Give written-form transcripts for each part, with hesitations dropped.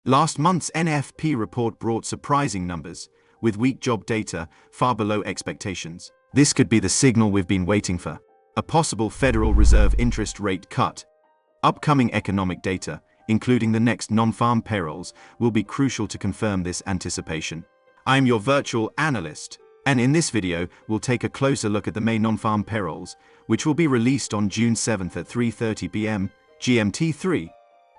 Last month's NFP report brought surprising numbers, with weak job data far below expectations. This could be the signal we've been waiting for: a possible Federal Reserve interest rate cut. Upcoming economic data, including the next non-farm payrolls, will be crucial to confirm this anticipation. I'm your virtual analyst, and in this video, we'll take a closer look at the May non-farm payrolls, which will be released on June 7th at 3:30 p.m. GMT3.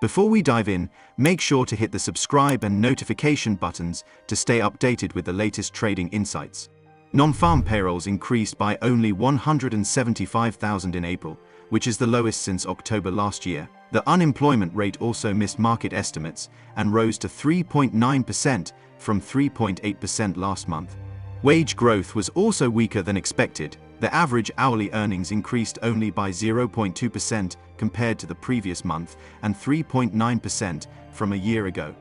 Before we dive in, make sure to hit the subscribe and notification buttons to stay updated with the latest trading insights. Non-farm payrolls increased by only 175,000 in April, which is the lowest since October last year. The unemployment rate also missed market estimates and rose to 3.9% from 3.8% last month. Wage growth was also weaker than expected. The average hourly earnings increased only by 0.2% compared to the previous month and 3.9% from a year ago.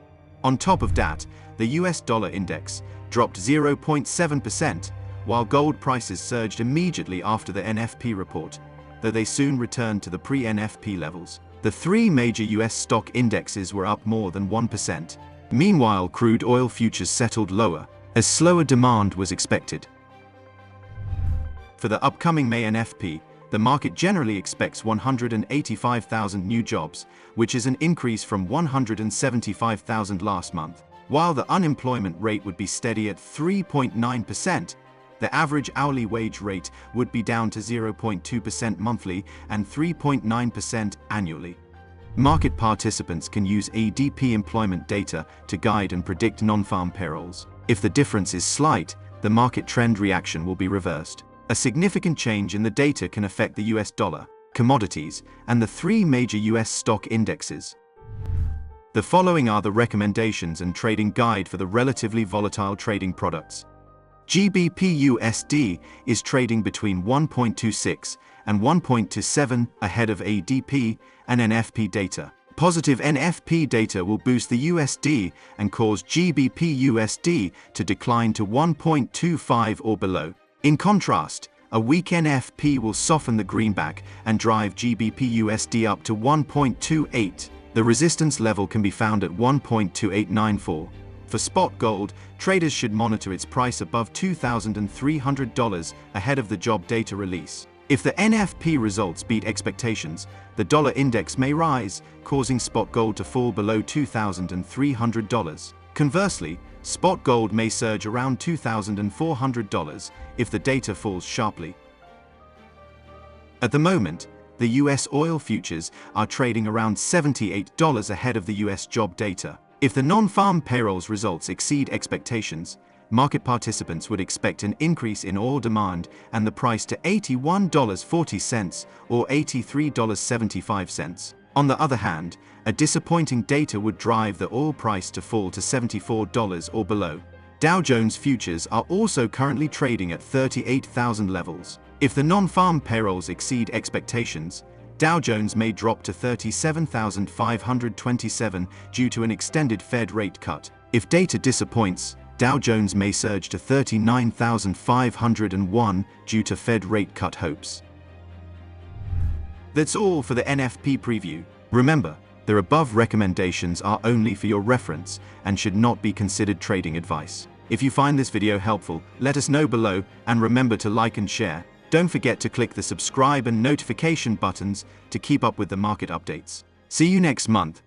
On top of that, the US dollar index dropped 0.7%, while gold prices surged immediately after the NFP report, though they soon returned to the pre-NFP levels. The three major US stock indexes were up more than 1%. Meanwhile, crude oil futures settled lower, as slower demand was expected. For the upcoming May NFP, the market generally expects 185,000 new jobs, which is an increase from 175,000 last month. While the unemployment rate would be steady at 3.9%, the average hourly wage rate would be down to 0.2% monthly and 3.9% annually. Market participants can use ADP employment data to guide and predict non-farm payrolls. If the difference is slight, the market trend reaction will be reversed. A significant change in the data can affect the US dollar, commodities, and the three major US stock indexes. The following are the recommendations and trading guide for the relatively volatile trading products. GBPUSD is trading between 1.26 and 1.27 ahead of ADP and NFP data. Positive NFP data will boost the USD and cause GBPUSD to decline to 1.25 or below. In contrast, a weak NFP will soften the greenback and drive GBPUSD up to 1.28. The resistance level can be found at 1.2894. For spot gold, traders should monitor its price above $2,300 ahead of the job data release. If the NFP results beat expectations, the dollar index may rise, causing spot gold to fall below $2,300. Conversely, spot gold may surge around $2,400 if the data falls sharply. At the moment, the USOIL futures are trading around $78 ahead of the US job data. If the non-farm payrolls results exceed expectations, market participants would expect an increase in oil demand and the price to $81.40 or $83.75. On the other hand, a disappointing data would drive the oil price to fall to $74 or below. Dow Jones futures are also currently trading at 38,000 levels. If the non-farm payrolls exceed expectations, Dow Jones may drop to 37,527 due to an extended Fed rate cut. If data disappoints, Dow Jones may surge to 39,501 due to Fed rate cut hopes. That's all for the NFP preview. Remember, the above recommendations are only for your reference and should not be considered trading advice. If you find this video helpful, let us know below and remember to like and share. Don't forget to click the subscribe and notification buttons to keep up with the market updates. See you next month.